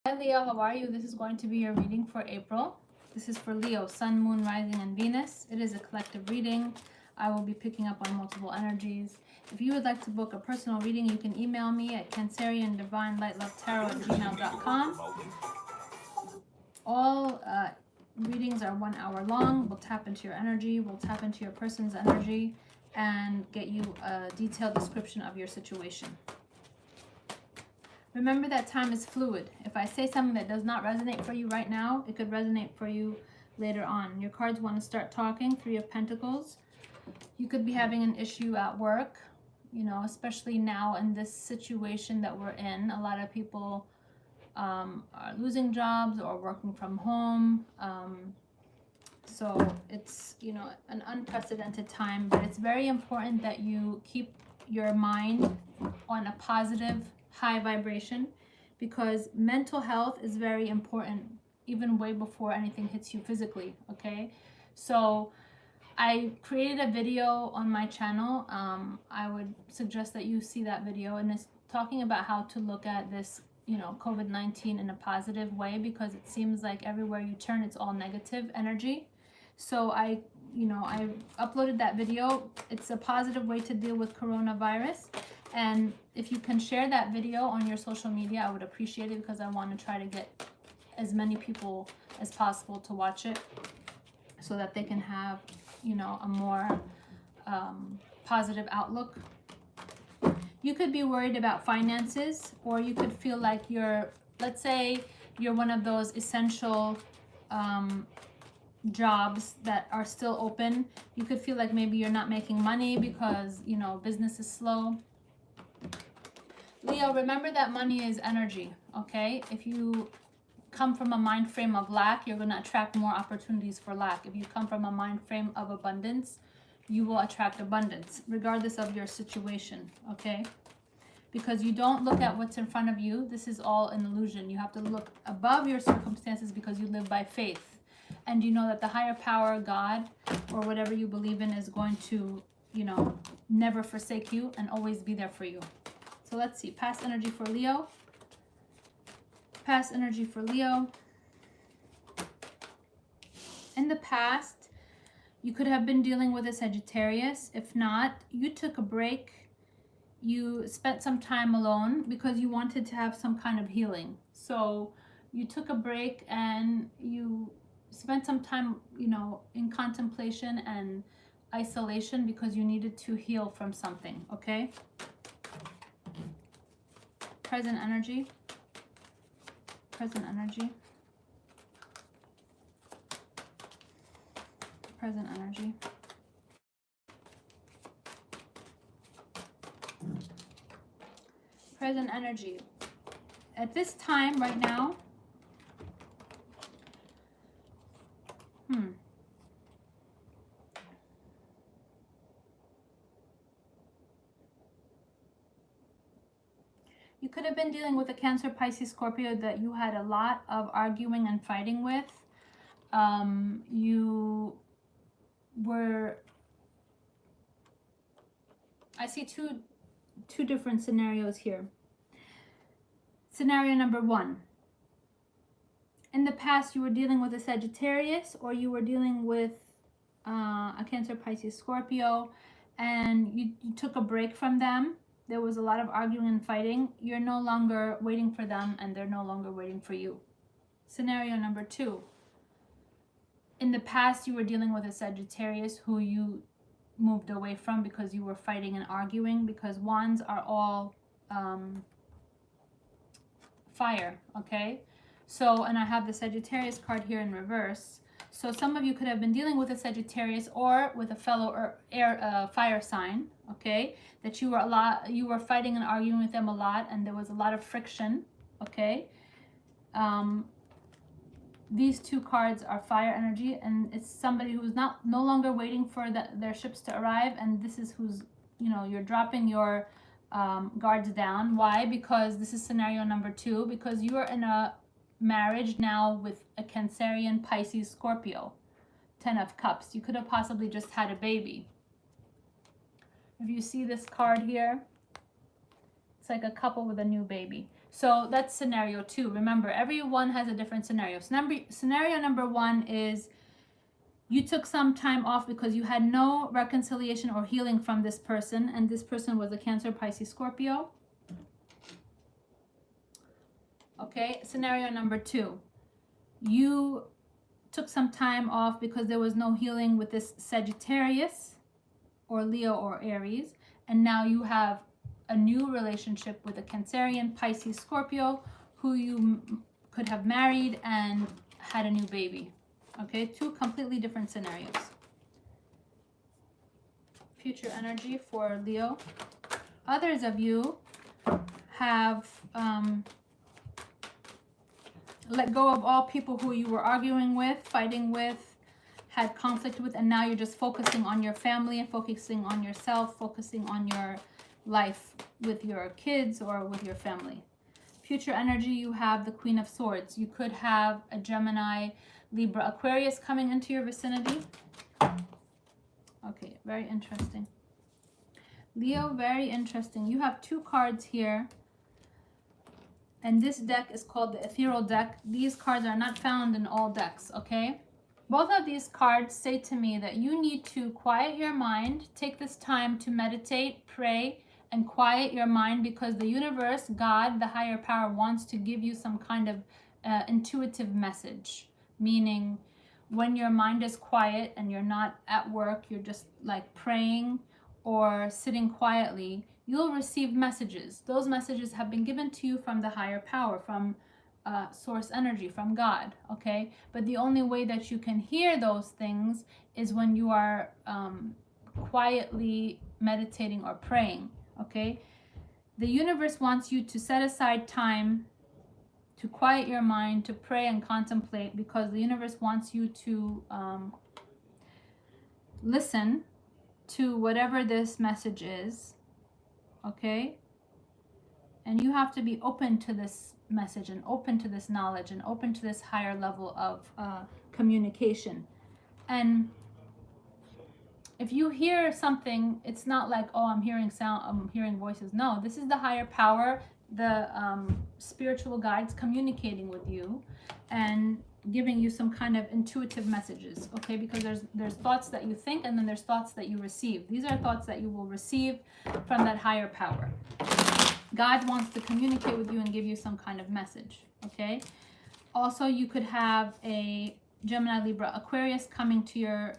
Hi Leo, how are you? This is going to be your reading for April. This is for Leo, Sun, Moon, Rising, and Venus. It is a collective reading. I will be picking up on multiple energies. If you would like to book a personal reading, you can email me at canceriandivinelightlovetarot@gmail.com. All readings are 1 hour long. We'll tap into your energy. We'll tap into your person's energy and get you a detailed description of your situation. Remember that time is fluid. If I say something that does not resonate for you right now, it could resonate for you later on. Your cards want to start talking. 3 of Pentacles. You could be having an issue at work, you know, especially now in this situation that we're in. A lot of people are losing jobs or working from home. So it's, you know, an unprecedented time, but it's very important that you keep your mind on a positive, high vibration, because mental health is very important even way before anything hits you physically. Okay, so I created a video on my channel. I would suggest that you see that video, and it's talking about how to look at this, you know, COVID-19 in a positive way, because it seems like everywhere you turn it's all negative energy. So I uploaded that video. It's a positive way to deal with coronavirus. And if you can share that video on your social media, I would appreciate it, because I want to try to get as many people as possible to watch it so that they can have, you know, a more positive outlook. You could be worried about finances, or you could feel like let's say you're one of those essential jobs that are still open. You could feel like maybe you're not making money because, you know, business is slow. Leo, remember that money is energy, okay? If you come from a mind frame of lack, you're going to attract more opportunities for lack. If you come from a mind frame of abundance, you will attract abundance, regardless of your situation, okay? Because you don't look at what's in front of you. This is all an illusion. You have to look above your circumstances, because you live by faith. And you know that the higher power, God, or whatever you believe in, is going to, you know, never forsake you and always be there for you. So let's see, past energy for Leo. Past energy for Leo. In the past, you could have been dealing with a Sagittarius. If not, you took a break. You spent some time alone because you wanted to have some kind of healing. So you took a break and you spent some time, you know, in contemplation and isolation, because you needed to heal from something, okay? Present energy. Present energy. Present energy. Present energy. At this time right now, you could have been dealing with a Cancer, Pisces, Scorpio that you had a lot of arguing and fighting with. You were, I see two different scenarios here. Scenario number 1. In the past, you were dealing with a Sagittarius, or you were dealing with a Cancer, Pisces, Scorpio, and you took a break from them. There was a lot of arguing and fighting. You're no longer waiting for them, and they're no longer waiting for you. Scenario number 2. In the past, you were dealing with a Sagittarius who you moved away from because you were fighting and arguing, because wands are all fire, okay? So, and I have the Sagittarius card here in reverse. So some of you could have been dealing with a Sagittarius or with a fellow fire sign, okay? That you were fighting and arguing with them a lot, and there was a lot of friction, okay? These 2 cards are fire energy, and it's somebody who's no longer waiting for their ships to arrive, and this is who's, you know, you're dropping your guards down. Why? Because this is scenario number 2, because you are in a marriage now with a Cancerian, Pisces, Scorpio. 10 of Cups. You could have possibly just had a baby. If you see this card here, it's like a couple with a new baby. So that's scenario 2. Remember, everyone has a different scenario. Scenario number 1 is you took some time off because you had no reconciliation or healing from this person, and this person was a Cancer, Pisces, Scorpio. Okay, scenario number 2. You took some time off because there was no healing with this Sagittarius or Leo or Aries, and now you have a new relationship with a Cancerian, Pisces, Scorpio, who you could have married and had a new baby. Okay, 2 completely different scenarios. Future energy for Leo. Others of you have let go of all people who you were arguing with, fighting with, had conflict with, and now you're just focusing on your family and focusing on yourself, focusing on your life with your kids or with your family. Future energy, you have the Queen of Swords. You could have a Gemini, Libra, Aquarius coming into your vicinity. Okay, very interesting. Leo, very interesting. You have 2 cards here. And this deck is called the Ethereal deck. These cards are not found in all decks, okay? Both of these cards say to me that you need to quiet your mind, take this time to meditate, pray, and quiet your mind, because the universe, God, the higher power, wants to give you some kind of intuitive message. Meaning, when your mind is quiet and you're not at work, you're just like praying or sitting quietly, you'll receive messages. Those messages have been given to you from the higher power, from source energy, from God, okay? But the only way that you can hear those things is when you are quietly meditating or praying, okay? The universe wants you to set aside time to quiet your mind, to pray and contemplate, because the universe wants you to listen to whatever this message is, okay? And you have to be open to this message and open to this knowledge and open to this higher level of communication. And if you hear something, it's not like, oh, I'm hearing sound, I'm hearing voices. No, this is the higher power, the spiritual guides communicating with you and giving you some kind of intuitive messages, okay? Because there's thoughts that you think, and then there's thoughts that you receive. These are thoughts that you will receive from that higher power. God wants to communicate with you and give you some kind of message, okay? Also, you could have a Gemini, Libra, Aquarius coming to your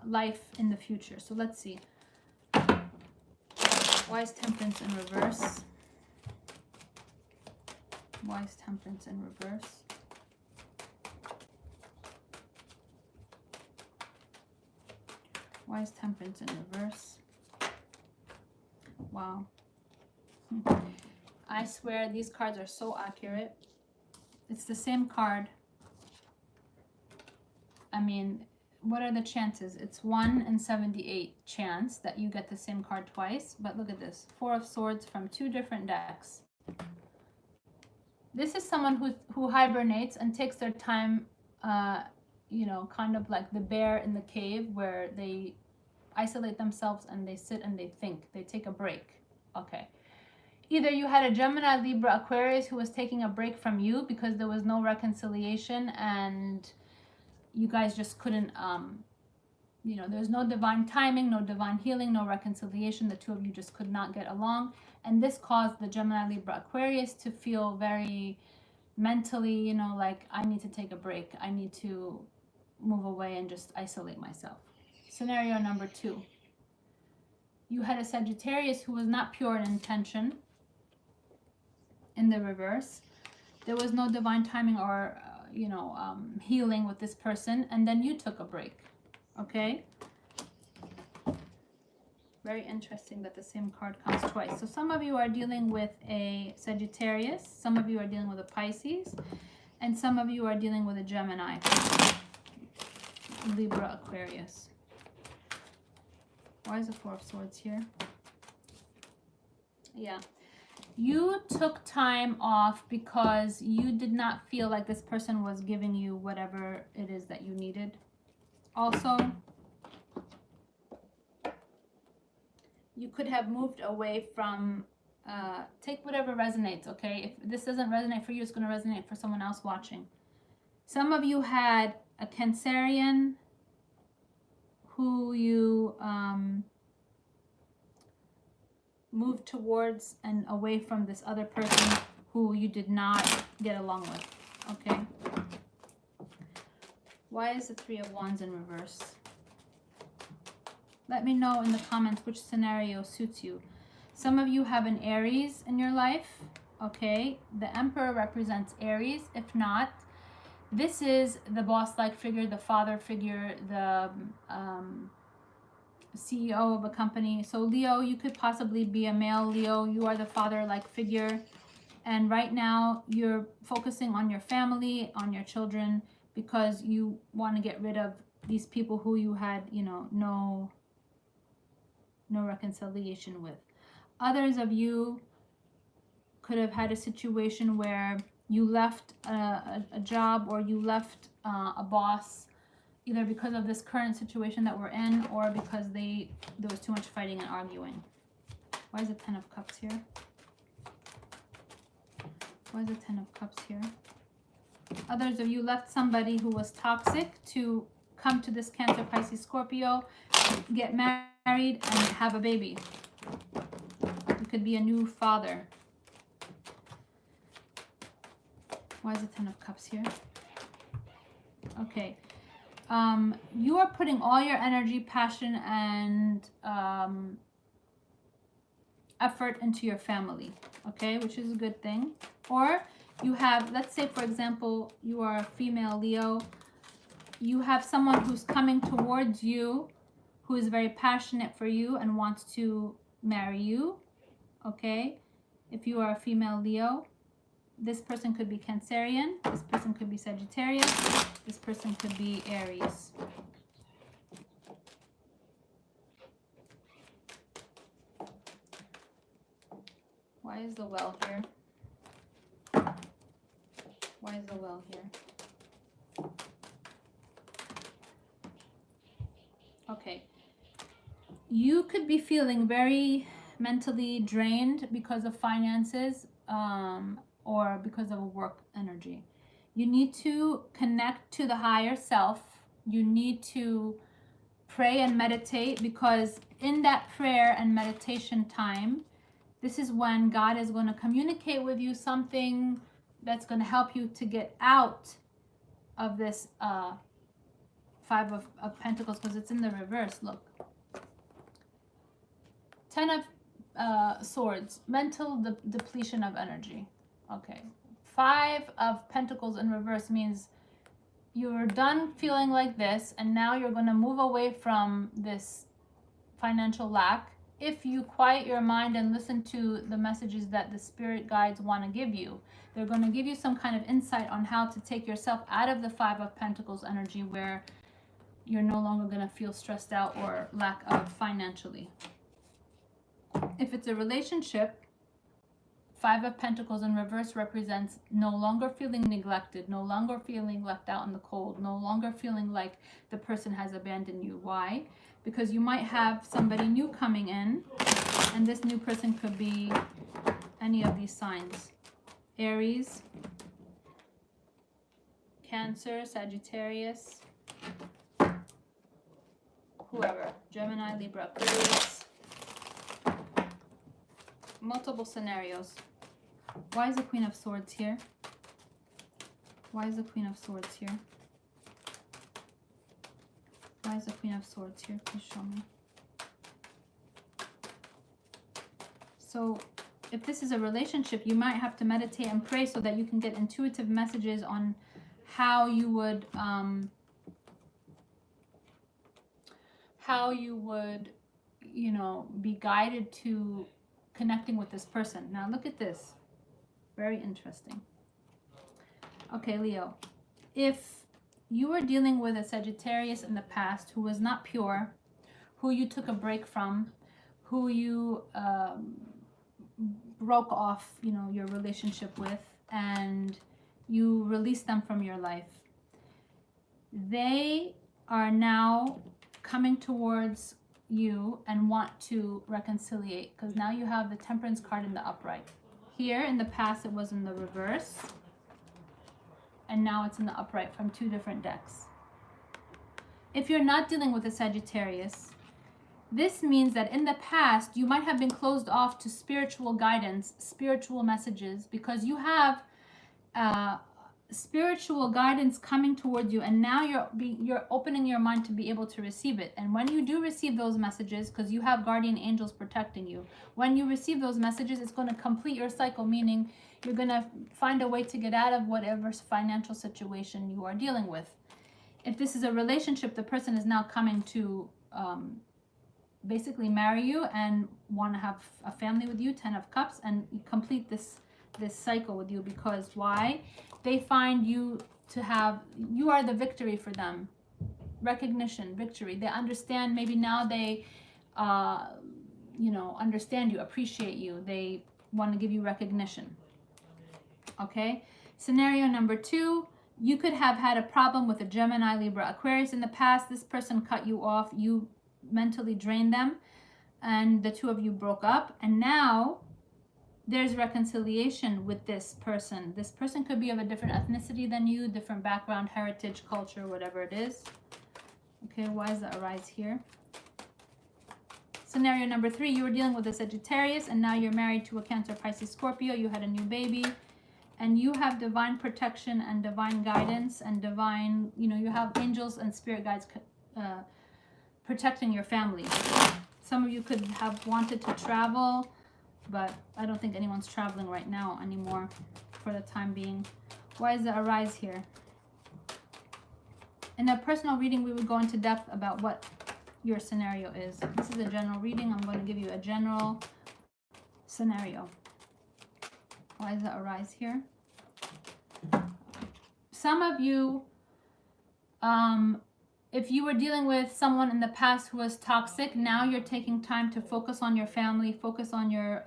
life in the future. So let's see. Wise Temperance in reverse. Wise Temperance in reverse. Wise Temperance in reverse. Wow. I swear these cards are so accurate. It's the same card. I mean, what are the chances? It's 1 in 78 chance that you get the same card twice. But look at this. 4 of Swords from 2 different decks. This is someone who hibernates and takes their time, you know, kind of like the bear in the cave, where they isolate themselves and they sit and they think. They take a break. Okay. Either you had a Gemini, Libra, Aquarius who was taking a break from you because there was no reconciliation and you guys just couldn't, you know, there's no divine timing, no divine healing, no reconciliation. The 2 of you just could not get along. And this caused the Gemini, Libra, Aquarius to feel very mentally, you know, like, I need to take a break. I need to move away and just isolate myself. Scenario number 2. You had a Sagittarius who was not pure in intention. In the reverse, there was no divine timing or you know, healing with this person, and then you took a break, okay? Very interesting that the same card comes twice. So some of you are dealing with a Sagittarius, some of you are dealing with a Pisces, and some of you are dealing with a Gemini, Libra, Aquarius. Why is the 4 of Swords here? Yeah. You took time off because you did not feel like this person was giving you whatever it is that you needed. Also, you could have moved away from take whatever resonates, okay? If this doesn't resonate for you, it's going to resonate for someone else watching. Some of you had a Cancerian who you moved towards and away from this other person who you did not get along with, okay? Why is the Three of Wands in reverse? Let me know in the comments which scenario suits you. Some of you have an Aries in your life, okay? The Emperor represents Aries. If not, this is the boss-like figure, the father figure, the CEO of a company. So Leo, you could possibly be a male Leo. You are the father-like figure. And right now you're focusing on your family, on your children, because you want to get rid of these people who you had, you know, no reconciliation with. Others of you could have had a situation where you left a job, or you left a boss, either because of this current situation that we're in, or because there was too much fighting and arguing. Why is the Ten of Cups here? Why is the Ten of Cups here? Others of you left somebody who was toxic to come to this Cancer, Pisces, Scorpio, get married and have a baby. It could be a new father. Why is the Ten of Cups here? Okay. You are putting all your energy, passion, and effort into your family, okay, which is a good thing. Or you have, let's say, for example, you are a female Leo. You have someone who's coming towards you who is very passionate for you and wants to marry you, okay? If you are a female Leo, this person could be Cancerian, this person could be Sagittarius, this person could be Aries. Why is the Well here? Why is the Well here? Okay. You could be feeling very mentally drained because of finances, or because of a work energy. You need to connect to the higher self. You need to pray and meditate, because in that prayer and meditation time, this is when God is going to communicate with you something that's going to help you to get out of this Five of Pentacles, because it's in the reverse. Look. Ten of Swords, mental depletion of energy. Okay. Five of Pentacles in reverse means you're done feeling like this, and now you're going to move away from this financial lack. If you quiet your mind and listen to the messages that the spirit guides want to give you, they're going to give you some kind of insight on how to take yourself out of the Five of Pentacles energy, where you're no longer going to feel stressed out or lack of financially. If it's a relationship, Five of Pentacles in reverse represents no longer feeling neglected, no longer feeling left out in the cold, no longer feeling like the person has abandoned you. Why? Because you might have somebody new coming in, and this new person could be any of these signs. Aries, Cancer, Sagittarius, whoever, Gemini, Libra, Aquarius. Multiple scenarios. Why is the Queen of Swords here? Why is the Queen of Swords here? Why is the Queen of Swords here? Please show me. So if this is a relationship, you might have to meditate and pray so that you can get intuitive messages on how you would you know, be guided to connecting with this person. Now look at this. Very interesting. Okay, Leo. If you were dealing with a Sagittarius in the past who was not pure, who you took a break from, who you broke off, you know, your relationship with, and you released them from your life, they are now coming towards you and want to reconciliate, because now you have the Temperance card in the upright. Here in the past it was in the reverse, and now it's in the upright from two different decks. If you're not dealing with a Sagittarius, this means that in the past you might have been closed off to spiritual guidance, spiritual messages, because you have spiritual guidance coming towards you, and now you're opening your mind to be able to receive it. And when you do receive those messages, because you have guardian angels protecting you, when you receive those messages, it's going to complete your cycle, meaning you're going to find a way to get out of whatever financial situation you are dealing with. If this is a relationship, the person is now coming to basically marry you and want to have a family with you, 10 of Cups, and complete this cycle with you. Because why? They find you to have, you are the victory for them. Recognition, victory. They understand, maybe now they understand you, appreciate you. They want to give you recognition. Okay? Scenario number 2, you could have had a problem with a Gemini, Libra, Aquarius in the past. This person cut you off, you mentally drained them, and the two of you broke up, and now there's reconciliation with this person. This person could be of a different ethnicity than you, different background, heritage, culture, whatever it is. Okay, why is the Arise here? Scenario number 3, you were dealing with a Sagittarius, and now you're married to a Cancer, Pisces, Scorpio. You had a new baby, and you have divine protection and divine guidance and divine, you have angels and spirit guides protecting your family. Some of you could have wanted to travel, but I don't think anyone's traveling right now anymore for the time being. Why is the Arise here? In a personal reading, we would go into depth about what your scenario is. This is a general reading. I'm going to give you a general scenario. Why is the Arise here? Some of you, if you were dealing with someone in the past who was toxic, now you're taking time to focus on your family, focus on your,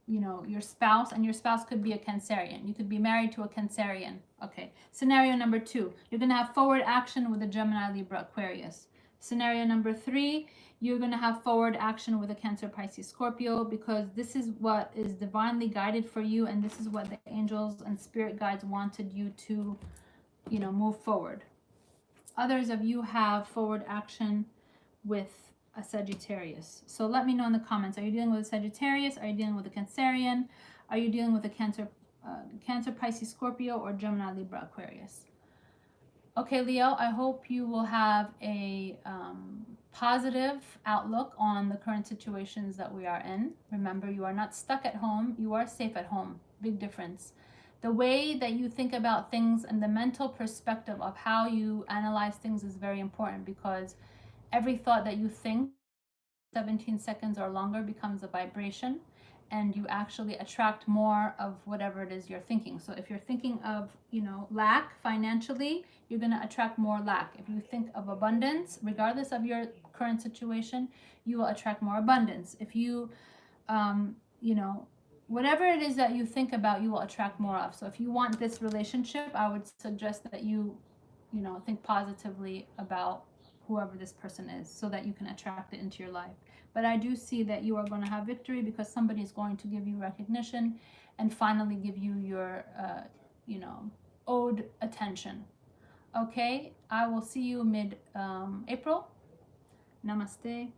your spouse, and your spouse could be a Cancerian. You could be married to a Cancerian. Okay. Scenario number 2, you're going to have forward action with a Gemini, Libra, Aquarius. Scenario number 3, you're going to have forward action with a Cancer, Pisces, Scorpio, because this is what is divinely guided for you, and this is what the angels and spirit guides wanted you to, move forward. Others of you have forward action with a Sagittarius. So let me know in the comments. Are you dealing with a Sagittarius? Are you dealing with a Cancerian? Are you dealing with a Cancer, Pisces, Scorpio, or Gemini, Libra, Aquarius? Okay, Leo, I hope you will have a positive outlook on the current situations that we are in. Remember, you are not stuck at home. You are safe at home. Big difference. The way that you think about things and the mental perspective of how you analyze things is very important, because every thought that you think 17 seconds or longer becomes a vibration, and you actually attract more of whatever it is you're thinking. So if you're thinking of, lack financially, you're going to attract more lack. If you think of abundance, regardless of your current situation, you will attract more abundance. If you, whatever it is that you think about, you will attract more of. So if you want this relationship, I would suggest that you, think positively about whoever this person is, so that you can attract it into your life. But I do see that you are going to have victory, because somebody is going to give you recognition and finally give you your, owed attention. Okay, I will see you mid-April. Namaste.